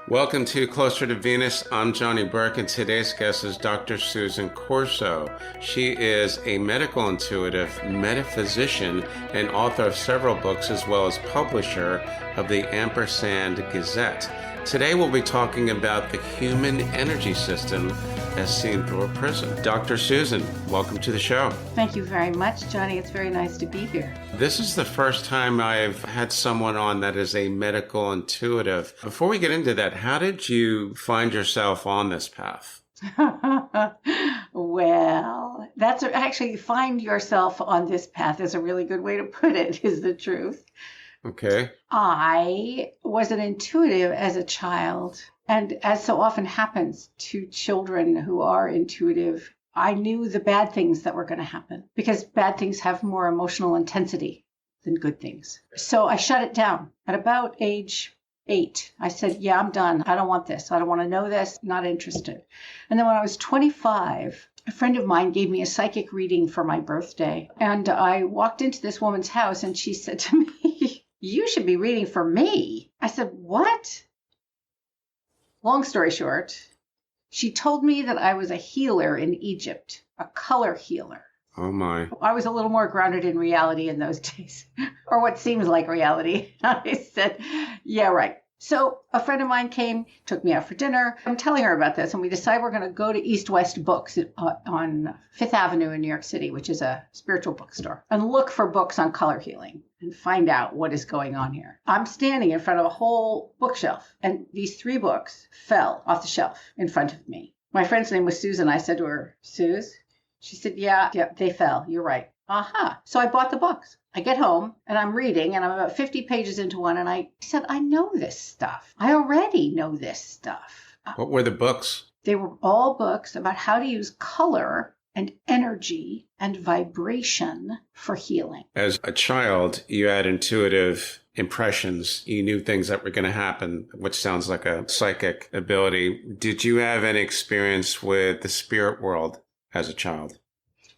Welcome to Closer to Venus. I'm Johnny Burke, and today's guest is Dr. Susan Corso. She is a medical intuitive, metaphysician, and author of several books, as well as publisher of the Ampersand Gazette. Today we'll be talking about the human energy system as seen through a prism. Dr. Susan, welcome to the show. Thank you very much, Johnny. It's very nice to be here. This is the first time I've had someone on that is a medical intuitive. Before we get into that, how did you find yourself on this path? Well, that's actually find yourself on this path is a really good way to put it, is the truth. Okay. I was an intuitive as a child. And as so often happens to children who are intuitive, I knew the bad things that were going to happen because bad things have more emotional intensity than good things. So I shut it down at about age 8. I said, yeah, I'm done. I don't want this. I don't want to know this. Not interested. And then when I was 25, a friend of mine gave me a psychic reading for my birthday. And I walked into this woman's house and she said to me, you should be reading for me. I said, what? Long story short, she told me that I was a healer in Egypt, a color healer. Oh my. I was a little more grounded in reality in those days, or what seems like reality. I said, yeah, right. So a friend of mine came, took me out for dinner. I'm telling her about this, and we decided we're going to go to East West Books on Fifth Avenue in New York City, which is a spiritual bookstore, and look for books on color healing and find out what is going on here. I'm standing in front of a whole bookshelf, and these 3 books fell off the shelf in front of me. My friend's name was Susan. I said to her, Suze? She said, yeah, they fell. You're right. Aha. So I bought the books. I get home and I'm reading and I'm about 50 pages into one and I said, I know this stuff. I already know this stuff. What were the books? They were all books about how to use color and energy and vibration for healing. As a child, you had intuitive impressions. You knew things that were going to happen, which sounds like a psychic ability. Did you have any experience with the spirit world as a child?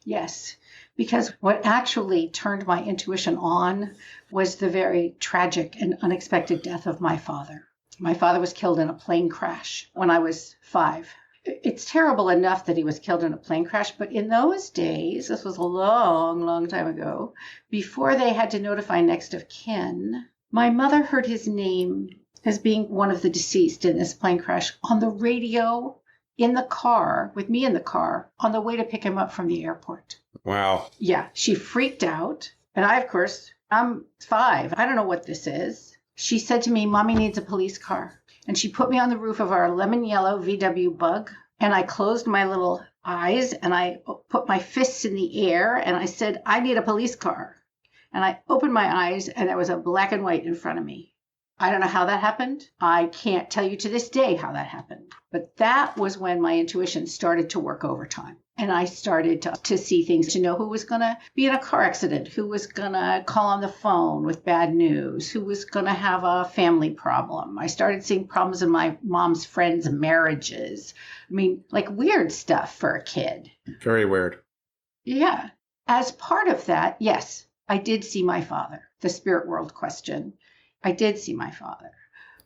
Yes. Because what actually turned my intuition on was the very tragic and unexpected death of my father. My father was killed in a plane crash when I was 5. It's terrible enough that he was killed in a plane crash, but in those days, this was a long, long time ago, before they had to notify next of kin, my mother heard his name as being one of the deceased in this plane crash on the radio in the car, with me in the car, on the way to pick him up from the airport. Wow. Yeah, she freaked out. And I, of course, I'm 5. I don't know what this is. She said to me, Mommy needs a police car. And she put me on the roof of our lemon yellow VW Bug. And I closed my little eyes and I put my fists in the air and I said, I need a police car. And I opened my eyes and there was a black and white in front of me. I don't know how that happened. I can't tell you to this day how that happened. But that was when my intuition started to work overtime. And I started to see things, to know who was going to be in a car accident, who was going to call on the phone with bad news, who was going to have a family problem. I started seeing problems in my mom's friends' marriages. I mean, like weird stuff for a kid. Very weird. Yeah. As part of that, yes, I did see my father. The spirit world question. I did see my father.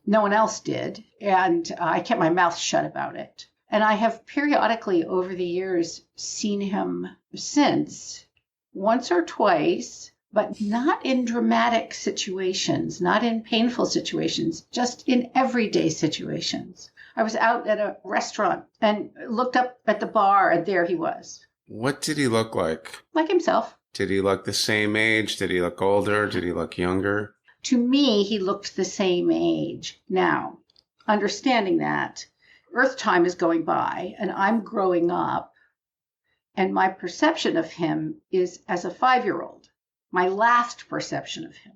No one else did. And I kept my mouth shut about it. And I have periodically over the years seen him since, once or twice, but not in dramatic situations, not in painful situations, just in everyday situations. I was out at a restaurant and looked up at the bar and there he was. What did he look like? Like himself. Did he look the same age? Did he look older? Did he look younger? To me, he looked the same age. Now, understanding that, Earth time is going by and I'm growing up and my perception of him is as a 5-year-old, my last perception of him.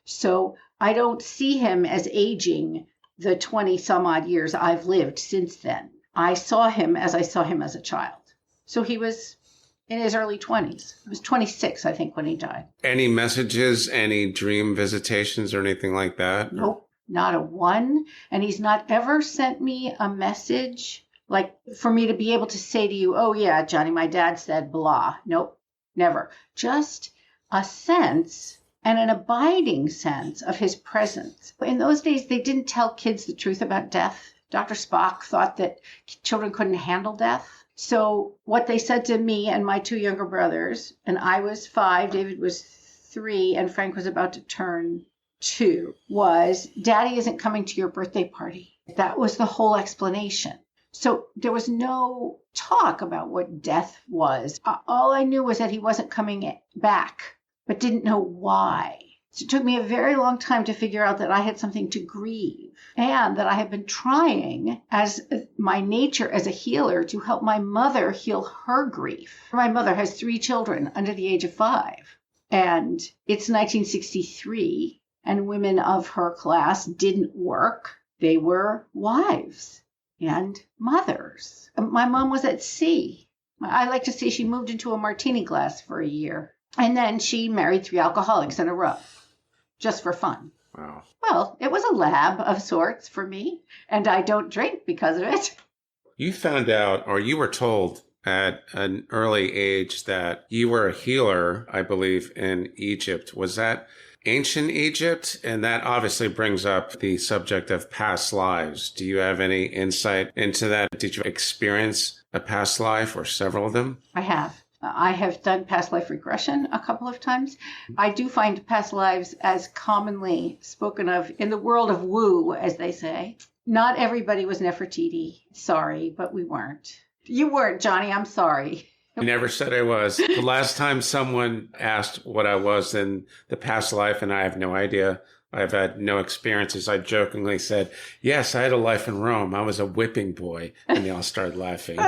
So I don't see him as aging the 20 some odd years I've lived since then. I saw him as I saw him as a child. So he was in his early 20s. He was 26, I think, when he died. Any messages, any dream visitations or anything like that? Nope. Not a one. And he's not ever sent me a message like for me to be able to say to you, oh, yeah, Johnny, my dad said blah. Nope, never. Just a sense and an abiding sense of his presence. In those days, they didn't tell kids the truth about death. Dr. Spock thought that children couldn't handle death. So what they said to me and my 2 younger brothers, and I was 5, David was 3, and Frank was about to turn 2, was, Daddy isn't coming to your birthday party. That was the whole explanation. So there was no talk about what death was. All I knew was that he wasn't coming back, but didn't know why. So it took me a very long time to figure out that I had something to grieve and that I had been trying as my nature as a healer to help my mother heal her grief. My mother has 3 children under the age of 5, and it's 1963, and women of her class didn't work. They were wives and mothers. My mom was at sea. I like to say she moved into a martini glass for a year, and then she married 3 alcoholics in a row, just for fun. Wow. Well, it was a lab of sorts for me, and I don't drink because of it. You found out, or you were told at an early age, that you were a healer, I believe, in Egypt. Was that ancient Egypt? And that obviously brings up the subject of past lives. Do you have any insight into that? Did you experience a past life or several of them? I have. I have done past life regression a couple of times. I do find past lives as commonly spoken of in the world of woo, as they say. Not everybody was Nefertiti. Sorry, but we weren't. You weren't, Johnny. I'm sorry. I never said I was. The last time someone asked what I was in the past life, and I have no idea, I've had no experiences, I jokingly said, yes, I had a life in Rome. I was a whipping boy. And they all started laughing.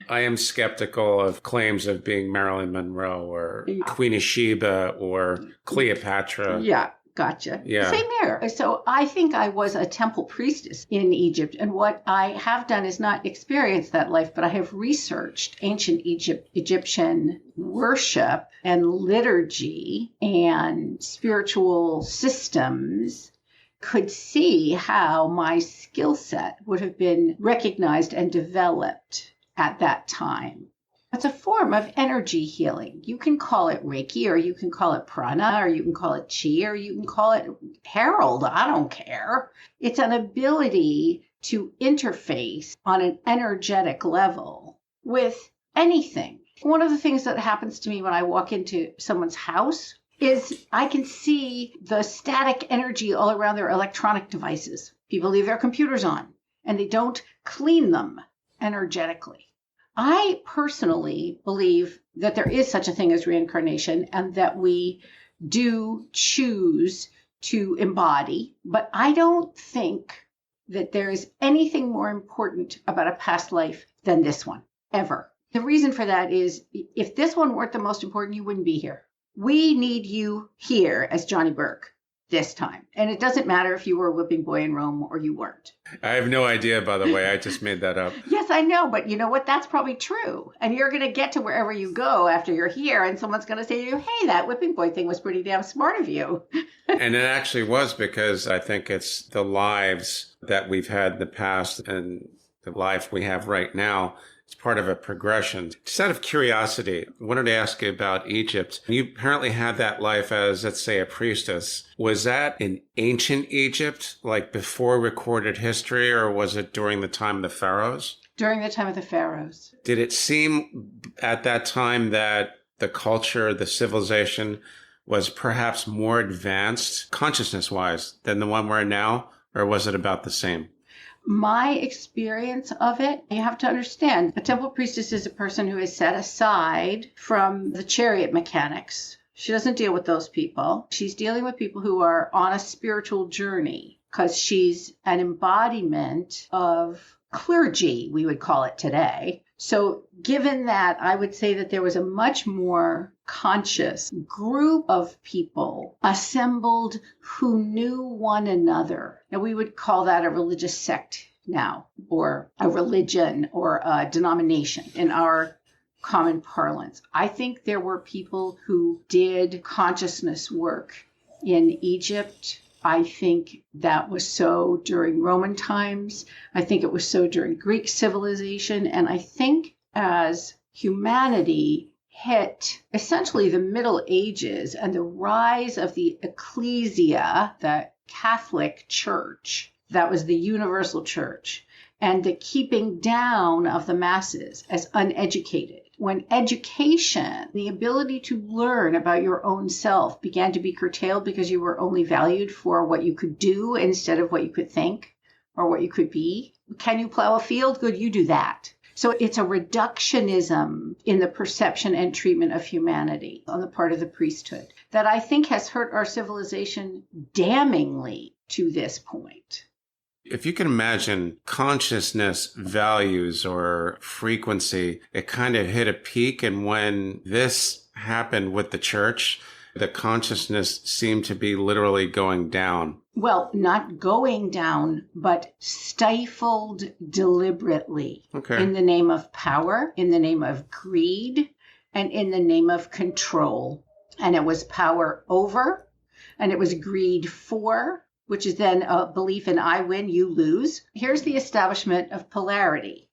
I am skeptical of claims of being Marilyn Monroe or Queen of Sheba or Cleopatra. Yeah, gotcha. Yeah. Same here. So I think I was a temple priestess in Egypt. And what I have done is not experience that life, but I have researched ancient Egyptian worship and liturgy and spiritual systems, could see how my skill set would have been recognized and developed at that time. It's a form of energy healing. You can call it Reiki, or you can call it prana, or you can call it chi, or you can call it Herald. I don't care. It's an ability to interface on an energetic level with anything. One of the things that happens to me when I walk into someone's house is I can see the static energy all around their electronic devices. People leave their computers on and they don't clean them energetically. I personally believe that there is such a thing as reincarnation and that we do choose to embody, but I don't think that there is anything more important about a past life than this one, ever. The reason for that is if this one weren't the most important, you wouldn't be here. We need you here as Johnny Burke this time. And it doesn't matter if you were a whipping boy in Rome or you weren't. I have no idea, by the way. I just made that up. Yes, I know. But you know what? That's probably true. And you're going to get to wherever you go after you're here. And someone's going to say to you, hey, that whipping boy thing was pretty damn smart of you. And it actually was, because I think it's the lives that we've had in the past and the life we have right now. It's part of a progression. Just out of curiosity, I wanted to ask you about Egypt. You apparently had that life as, let's say, a priestess. Was that in ancient Egypt, like before recorded history, or was it during the time of the pharaohs? During the time of the pharaohs. Did it seem at that time that the culture, the civilization, was perhaps more advanced consciousness-wise than the one we're in now, or was it about the same? My experience of it, you have to understand, a temple priestess is a person who is set aside from the chariot mechanics. She doesn't deal with those people. She's dealing with people who are on a spiritual journey because she's an embodiment of clergy, we would call it today. So given that, I would say that there was a much more conscious group of people assembled who knew one another. And we would call that a religious sect now, or a religion, or a denomination in our common parlance. I think there were people who did consciousness work in Egypt. I think that was so during Roman times. I think it was so during Greek civilization. And I think as humanity hit essentially the Middle Ages and the rise of the ecclesia, the Catholic Church, that was the universal church, and the keeping down of the masses as uneducated. When education, the ability to learn about your own self, began to be curtailed because you were only valued for what you could do instead of what you could think or what you could be. Can you plow a field? Good, you do that. So it's a reductionism in the perception and treatment of humanity on the part of the priesthood that I think has hurt our civilization damningly to this point. If you can imagine consciousness values or frequency, it kind of hit a peak. And when this happened with the church, the consciousness seemed to be literally going down. Well, not going down, but stifled deliberately. Okay. In the name of power, in the name of greed, and in the name of control. And it was power over, and it was greed for, which is then a belief in I win, you lose. Here's the establishment of polarity.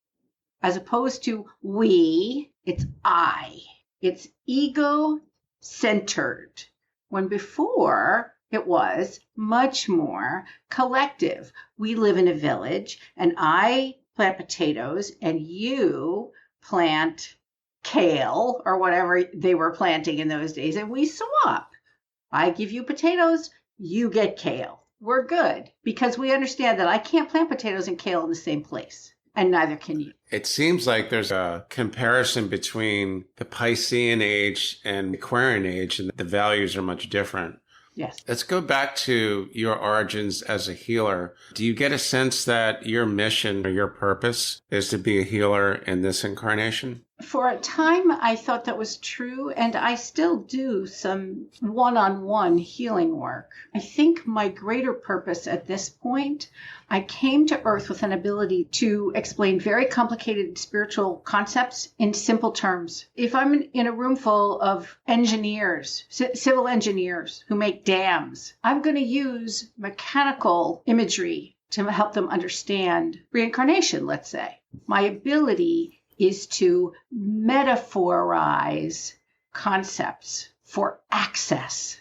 As opposed to we, it's I. It's ego-centered. When before, it was much more collective. We live in a village, and I plant potatoes, and you plant kale, or whatever they were planting in those days, and we swap. I give you potatoes, you get kale. We're good, because we understand that I can't plant potatoes and kale in the same place, and neither can you. It seems like there's a comparison between the Piscean age and the Aquarian age, and the values are much different. Yes. Let's go back to your origins as a healer. Do you get a sense that your mission or your purpose is to be a healer in this incarnation? For a time, I thought that was true, and I still do some one-on-one healing work. I think my greater purpose at this point, I came to Earth with an ability to explain very complicated spiritual concepts in simple terms. If I'm in a room full of engineers, civil engineers who make dams, I'm going to use mechanical imagery to help them understand reincarnation, let's say. My ability is to metaphorize concepts for access.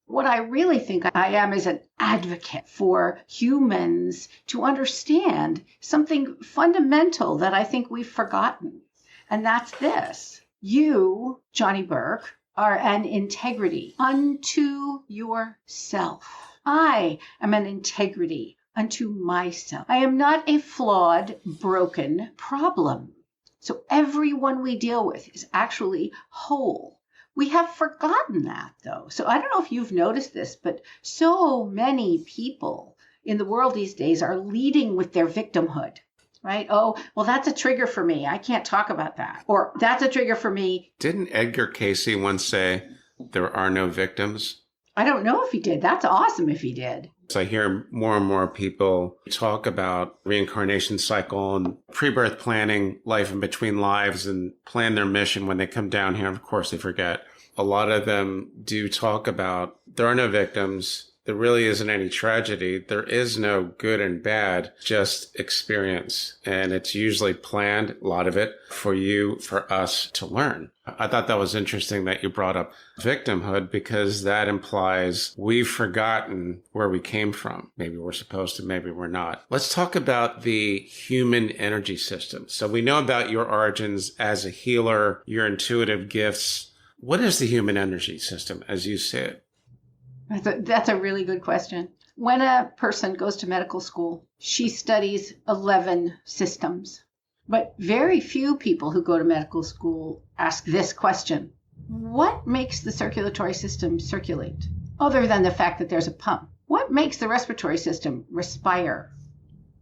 What I really think I am is an advocate for humans to understand something fundamental that I think we've forgotten. And that's this. You, Johnny Burke, are an integrity unto yourself. I am an integrity unto myself. I am not a flawed, broken problem. So everyone we deal with is actually whole. We have forgotten that, though. So I don't know if you've noticed this, but so many people in the world these days are leading with their victimhood, right? Oh, well, that's a trigger for me. I can't talk about that. Or that's a trigger for me. Didn't Edgar Cayce once say, there are no victims? I don't know if he did. That's awesome if he did. So I hear more and more people talk about reincarnation cycle and pre-birth planning, life in between lives, and plan their mission when they come down here. Of course, they forget. A lot of them do talk about there are no victims. There really isn't any tragedy. There is no good and bad, just experience. And it's usually planned, a lot of it, for you, for us to learn. I thought that was interesting that you brought up victimhood, because that implies we've forgotten where we came from. Maybe we're supposed to, maybe we're not. Let's talk about the human energy system. So we know about your origins as a healer, your intuitive gifts. What is the human energy system as you see it? That's a really good question. When a person goes to medical school, she studies 11 systems. But very few people who go to medical school ask this question. What makes the circulatory system circulate? Other than the fact that there's a pump. What makes the respiratory system respire?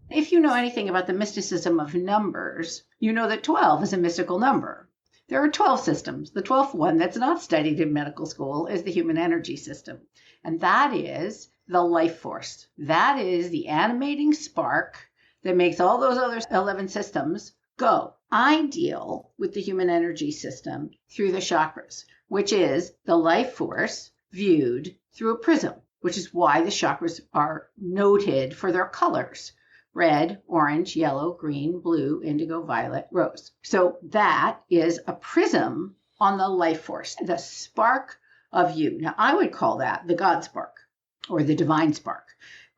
If you know anything about the mysticism of numbers, you know that 12 is a mystical number. There are 12 systems. The 12th one that's not studied in medical school is the human energy system. And that is the life force. That is the animating spark that makes all those other 11 systems go. I deal with the human energy system through the chakras, which is the life force viewed through a prism, which is why the chakras are noted for their colors. Red, orange, yellow, green, blue, indigo, violet, rose. So that is a prism on the life force, the spark of you. Now, I would call that the God spark or the divine spark,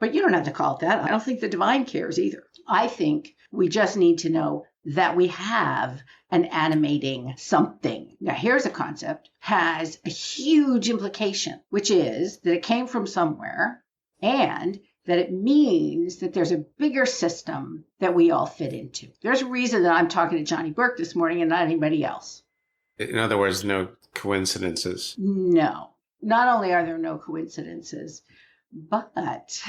but you don't have to call it that. I don't think the divine cares either. I think we just need to know that we have an animating something. Now, here's a concept, has a huge implication, which is that it came from somewhere and that it means that there's a bigger system that we all fit into. There's a reason that I'm talking to Johnny Burke this morning and not anybody else. In other words, no coincidences. No. Not only are there no coincidences, but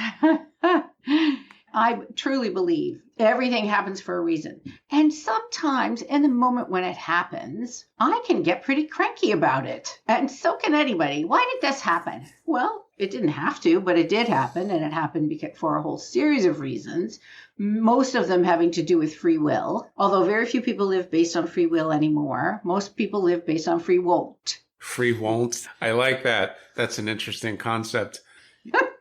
I truly believe everything happens for a reason. And sometimes in the moment when it happens, I can get pretty cranky about it. And so can anybody. Why did this happen? Well, it didn't have to, but it did happen. And it happened for a whole series of reasons, most of them having to do with free will. Although very few people live based on free will anymore. Most people live based on free won't. Free won't? I like that. That's an interesting concept.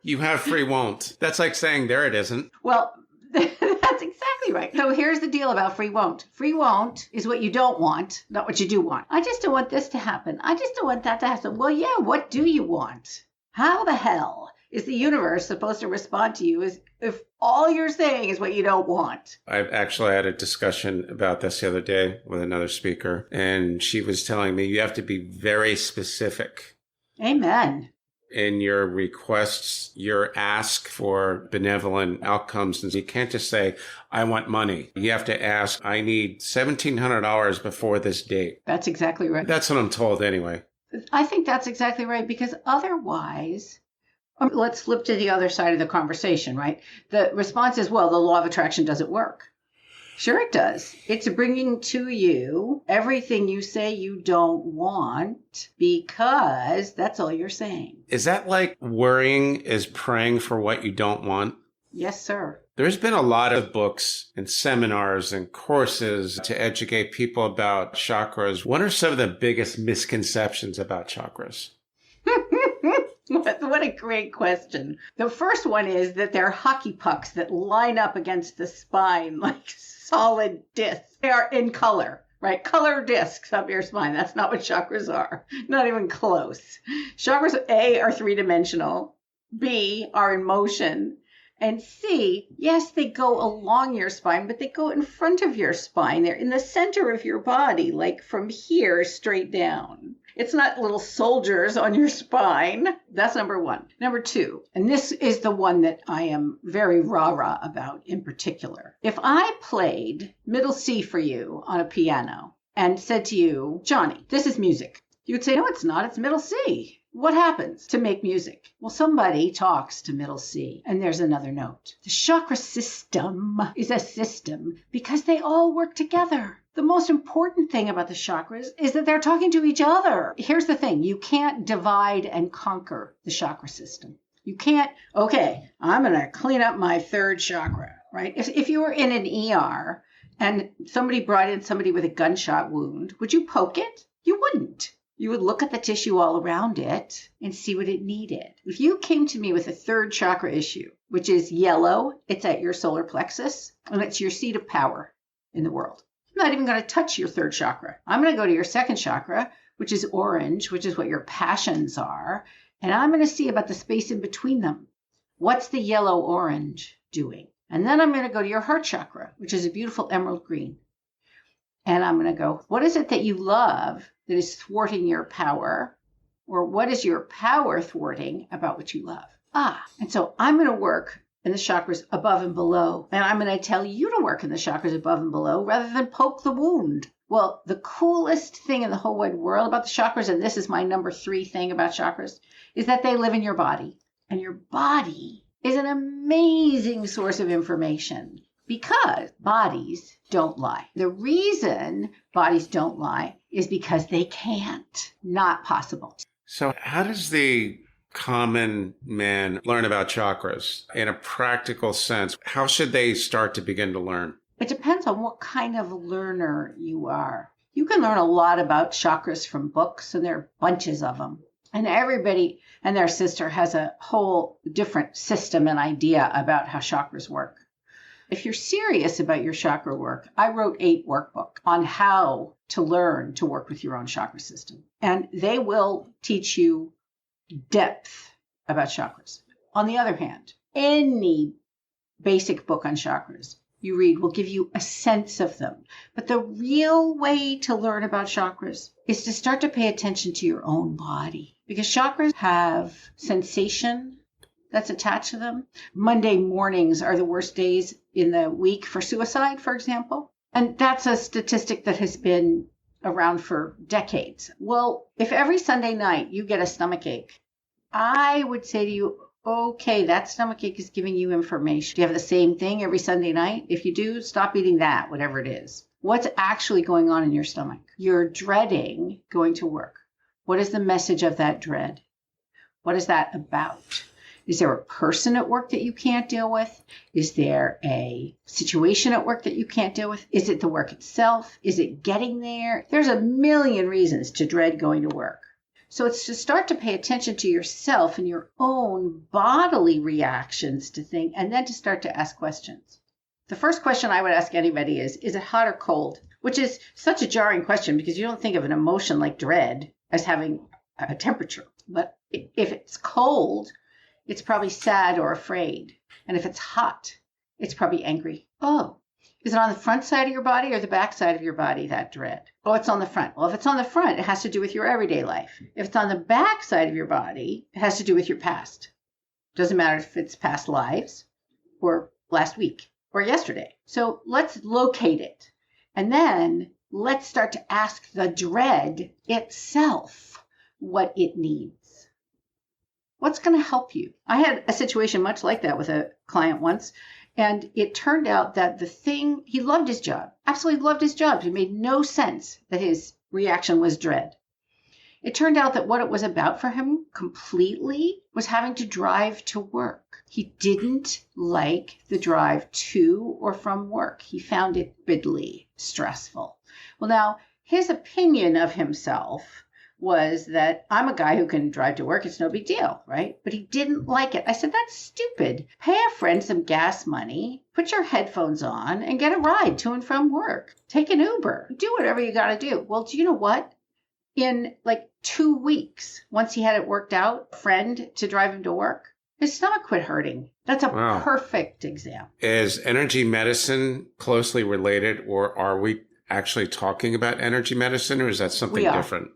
You have free won't. That's like saying there it isn't. Well, that's exactly right. So here's the deal about free won't. Free won't is what you don't want, not what you do want. I just don't want this to happen. I just don't want that to happen. Well, yeah, what do you want? How the hell is the universe supposed to respond to you if all you're saying is what you don't want? I've actually had a discussion about this the other day with another speaker, and she was telling me you have to be very specific. Amen. In your requests, your ask for benevolent outcomes. And you can't just say, I want money. You have to ask, I need $1,700 before this date. That's exactly right. That's what I'm told anyway. I think that's exactly right, because otherwise, let's flip to the other side of the conversation, right? The response is, well, the law of attraction doesn't work. Sure it does. It's bringing to you everything you say you don't want because that's all you're saying. Is that like worrying is praying for what you don't want? Yes, sir. There's been a lot of books and seminars and courses to educate people about chakras. What are some of the biggest misconceptions about chakras? What a great question. The first one is that they're hockey pucks that line up against the spine like solid discs. They are in color, right? Color discs up your spine. That's not what chakras are. Not even close. Chakras, A, are three-dimensional. B, are in motion. And C, yes, they go along your spine, but they go in front of your spine. They're in the center of your body, like from here straight down. It's not little soldiers on your spine. That's number one. Number two, and this is the one that I am very rah-rah about in particular. If I played middle C for you on a piano and said to you, Johnny, this is music, you would say, no, it's not. It's middle C. What happens to make music? Well, somebody talks to middle C, and there's another note. The chakra system is a system because they all work together. The most important thing about the chakras is that they're talking to each other. Here's the thing. You can't divide and conquer the chakra system. You can't, okay, I'm going to clean up my third chakra, right? If you were in an ER and somebody brought in somebody with a gunshot wound, would you poke it? You wouldn't. You would look at the tissue all around it and see what it needed. If you came to me with a third chakra issue, which is yellow, it's at your solar plexus, and it's your seat of power in the world. I'm not even going to touch your third chakra. I'm going to go to your second chakra, which is orange, which is what your passions are, and I'm going to see about the space in between them. What's the yellow-orange doing? And then I'm going to go to your heart chakra, which is a beautiful emerald green. And I'm going to go, what is it that you love that is thwarting your power? Or what is your power thwarting about what you love? And so I'm going to work in the chakras above and below. And I'm going to tell you to work in the chakras above and below rather than poke the wound. Well, the coolest thing in the whole wide world about the chakras, and this is my number 3 thing about chakras, is that they live in your body. And your body is an amazing source of information because bodies don't lie. The reason bodies don't lie is because they can't. Not possible. So how does the common man learn about chakras in a practical sense? How should they start to begin to learn? It depends on what kind of learner you are. You can learn a lot about chakras from books, and there are bunches of them. And everybody and their sister has a whole different system and idea about how chakras work. If you're serious about your chakra work, I wrote 8 workbooks on how to learn to work with your own chakra system. And they will teach you depth about chakras. On the other hand, any basic book on chakras you read will give you a sense of them. But the real way to learn about chakras is to start to pay attention to your own body, because chakras have sensation that's attached to them. Monday mornings are the worst days in the week for suicide, for example. And that's a statistic that has been around for decades. Well, if every Sunday night you get a stomach ache, I would say to you, okay, that stomach ache is giving you information. Do you have the same thing every Sunday night? If you do, stop eating that, whatever it is. What's actually going on in your stomach? You're dreading going to work. What is the message of that dread? What is that about? Is there a person at work that you can't deal with? Is there a situation at work that you can't deal with? Is it the work itself? Is it getting there? There's a million reasons to dread going to work. So it's to start to pay attention to yourself and your own bodily reactions to things, and then to start to ask questions. The first question I would ask anybody is it hot or cold? Which is such a jarring question because you don't think of an emotion like dread as having a temperature. But if it's cold, it's probably sad or afraid. And if it's hot, it's probably angry. Oh, is it on the front side of your body or the back side of your body, that dread? Oh, it's on the front. Well, if it's on the front, it has to do with your everyday life. If it's on the back side of your body, it has to do with your past. Doesn't matter if it's past lives or last week or yesterday. So let's locate it. And then let's start to ask the dread itself what it needs. What's going to help you? I had a situation much like that with a client once. And it turned out that he loved his job, absolutely loved his job. It made no sense that his reaction was dread. It turned out that what it was about for him completely was having to drive to work. He didn't like the drive to or from work. He found it bitterly stressful. Well, now, his opinion of himself was that I'm a guy who can drive to work. It's no big deal, right? But he didn't like it. I said, that's stupid. Pay a friend some gas money, put your headphones on, and get a ride to and from work. Take an Uber. Do whatever you got to do. Well, do you know what? In like 2 weeks, once he had it worked out, a friend to drive him to work, his stomach quit hurting. That's a perfect example. Is energy medicine closely related, or are we actually talking about energy medicine, or is that something different?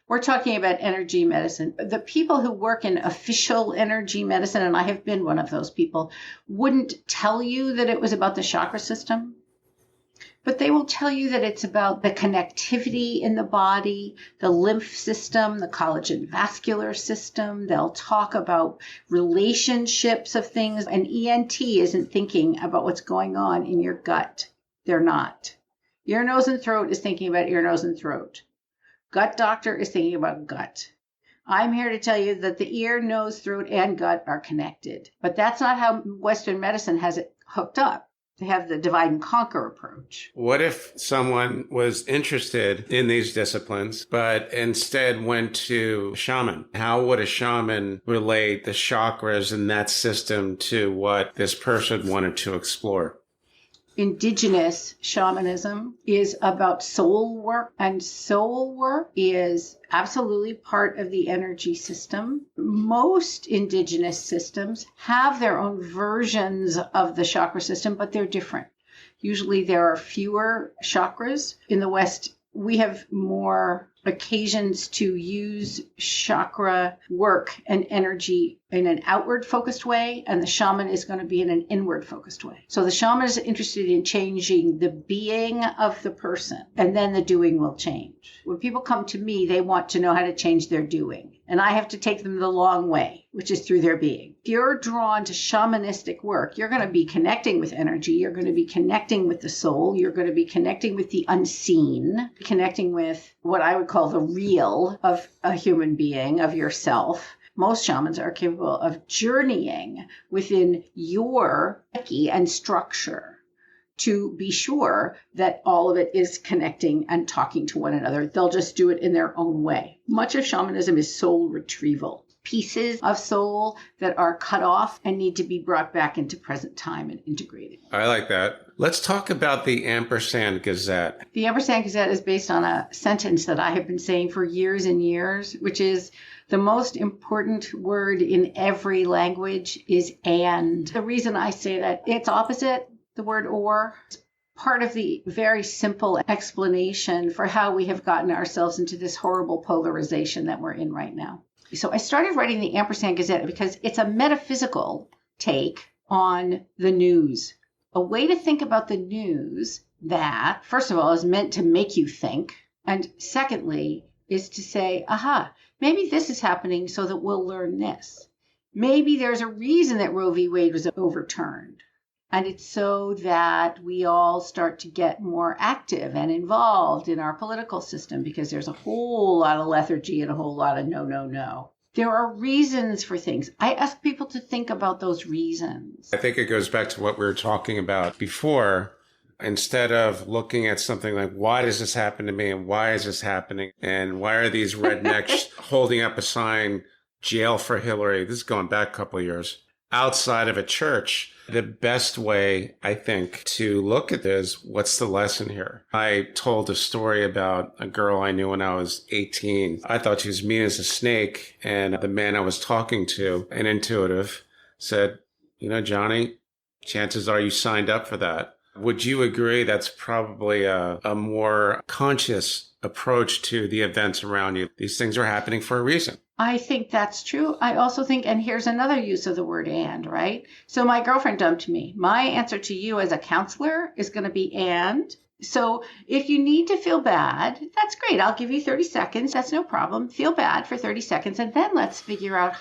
We're talking about energy medicine. The people who work in official energy medicine, and I have been one of those people, wouldn't tell you that it was about the chakra system, but they will tell you that it's about the connectivity in the body, the lymph system, the collagen vascular system. They'll talk about relationships of things. An ENT isn't thinking about what's going on in your gut. They're not. Ear, nose, and throat is thinking about ear, nose, and throat. Gut doctor is thinking about gut. I'm here to tell you that the ear, nose, throat, and gut are connected. But that's not how Western medicine has it hooked up. They have the divide and conquer approach. What if someone was interested in these disciplines, but instead went to shaman? How would a shaman relate the chakras and that system to what this person wanted to explore? Indigenous shamanism is about soul work, and soul work is absolutely part of the energy system. Most indigenous systems have their own versions of the chakra system, but they're different. Usually there are fewer chakras. In the West, we have more occasions to use chakra work and energy in an outward focused way, and the shaman is going to be in an inward focused way. So the shaman is interested in changing the being of the person, and then the doing will change. When people come to me, they want to know how to change their doing, and I have to take them the long way, which is through their being. If you're drawn to shamanistic work, you're going to be connecting with energy, you're going to be connecting with the soul, you're going to be connecting with the unseen, connecting with what I would call the real of a human being, of yourself. Most shamans are capable of journeying within your psyche and structure to be sure that all of it is connecting and talking to one another. They'll just do it in their own way. Much of shamanism is soul retrieval. pieces of soul that are cut off and need to be brought back into present time and integrated. I like that. Let's talk about the Ampersand Gazette. The Ampersand Gazette is based on a sentence that I have been saying for years and years, which is the most important word in every language is and. The reason I say that, it's opposite the word or. Part of the very simple explanation for how we have gotten ourselves into this horrible polarization that we're in right now. So I started writing the Ampersand Gazette because it's a metaphysical take on the news. A way to think about the news that, first of all, is meant to make you think. And secondly, is to say, aha, maybe this is happening so that we'll learn this. Maybe there's a reason that Roe v. Wade was overturned. And it's so that we all start to get more active and involved in our political system because there's a whole lot of lethargy and a whole lot of no. There are reasons for things. I ask people to think about those reasons. I think it goes back to what we were talking about before. Instead of looking at something like, why does this happen to me? And why is this happening? And why are these rednecks holding up a sign, jail for Hillary? This is going back a couple of years. Outside of a church, the best way, I think, to look at this, what's the lesson here? I told a story about a girl I knew when I was 18. I thought she was mean as a snake. And the man I was talking to, an intuitive, said, Johnny, chances are you signed up for that. Would you agree that's probably a more conscious approach to the events around you? These things are happening for a reason. I think that's true. I also think, and here's another use of the word and, right? So my girlfriend dumped me. My answer to you as a counselor is going to be and. So if you need to feel bad, that's great. I'll give you 30 seconds. That's no problem. Feel bad for 30 seconds. And then let's figure out,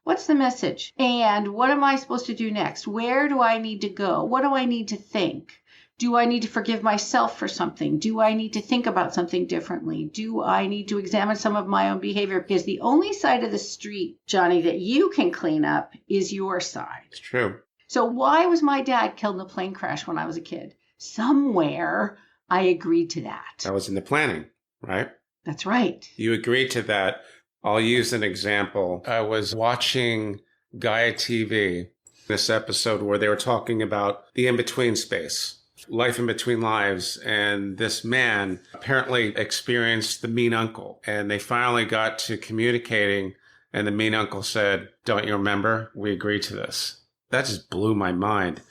what's the message? And what am I supposed to do next? Where do I need to go? What do I need to think? Do I need to forgive myself for something? Do I need to think about something differently? Do I need to examine some of my own behavior? Because the only side of the street, Johnny, that you can clean up is your side. It's true. So why was my dad killed in a plane crash when I was a kid? Somewhere I agreed to that. That was in the planning, right? That's right. You agreed to that. I'll use an example. I was watching Gaia TV, this episode where they were talking about the in-between space. Life in between lives, and this man apparently experienced the mean uncle, and they finally got to communicating, and the mean uncle said, don't you remember? We agreed to this. That just blew my mind.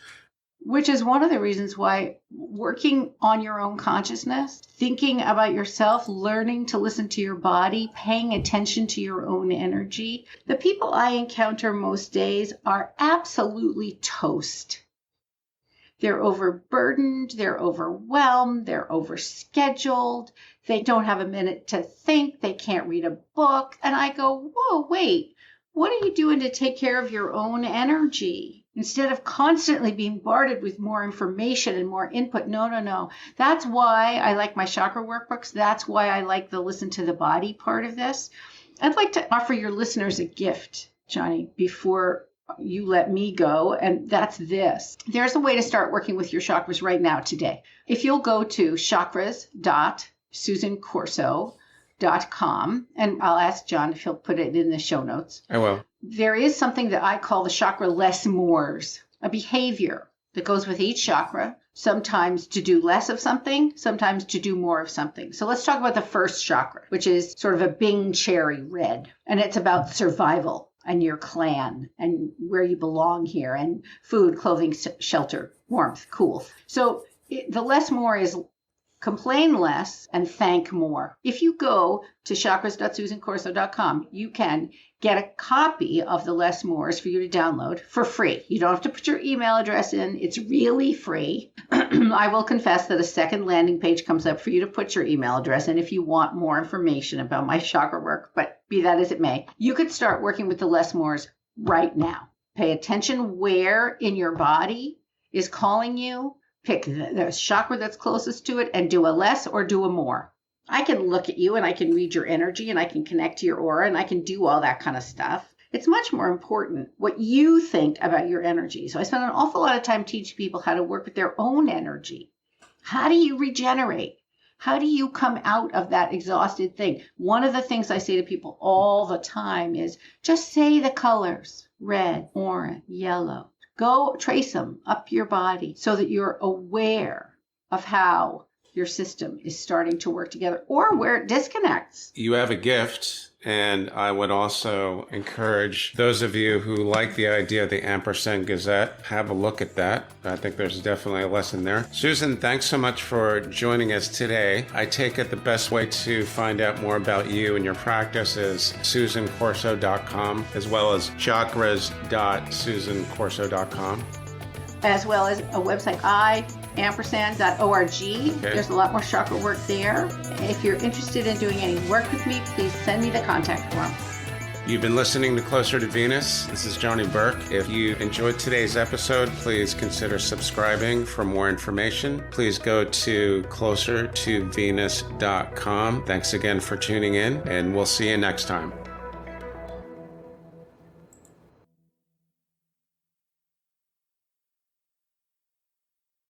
Which is one of the reasons why working on your own consciousness, thinking about yourself, learning to listen to your body, paying attention to your own energy. The people I encounter most days are absolutely toast. They're overburdened, they're overwhelmed, they're overscheduled, they don't have a minute to think, they can't read a book. And I go, whoa, wait, what are you doing to take care of your own energy? Instead of constantly being bombarded with more information and more input. No. That's why I like my chakra workbooks. That's why I like the listen to the body part of this. I'd like to offer your listeners a gift, Johnny, before you let me go, and that's this. There's a way to start working with your chakras right now today. If you'll go to chakras.susancorso.com, and I'll ask John if he'll put it in the show notes. I will. There is something that I call the chakra less mores, a behavior that goes with each chakra, sometimes to do less of something, sometimes to do more of something. So let's talk about the first chakra, which is sort of a Bing cherry red, and it's about survival and your clan and where you belong here and food, clothing, shelter, warmth, cool. So the less more is complain less and thank more. If you go to chakras.susancorso.com, you can get a copy of the less mores for you to download for free. You don't have to put your email address in. It's really free. I will confess that a second landing page comes up for you to put your email address in if you want more information about my chakra work, but be that as it may, you could start working with the less mores right now. Pay attention where in your body is calling you. Pick the chakra that's closest to it and do a less or do a more. I can look at you and I can read your energy and I can connect to your aura and I can do all that kind of stuff. It's much more important what you think about your energy. So I spend an awful lot of time teaching people how to work with their own energy. How do you regenerate? How do you come out of that exhausted thing? One of the things I say to people all the time is just say the colors, red, orange, yellow. Go trace them up your body so that you're aware of how your system is starting to work together or where it disconnects. You have a gift, and I would also encourage those of you who like the idea of the Ampersand Gazette, have a look at that. I think there's definitely a lesson there. Susan, thanks so much for joining us today. I take it the best way to find out more about you and your practice is susancorso.com, as well as chakras.susancorso.com. As well as a website, ampersand.org. Okay. There's a lot more chakra work there. If you're interested in doing any work with me, please send me the contact form. You've been listening to Closer to Venus. This is Johnny Burke. If you enjoyed today's episode, please consider subscribing for more information. Please go to closertovenus.com. Thanks again for tuning in, and we'll see you next time.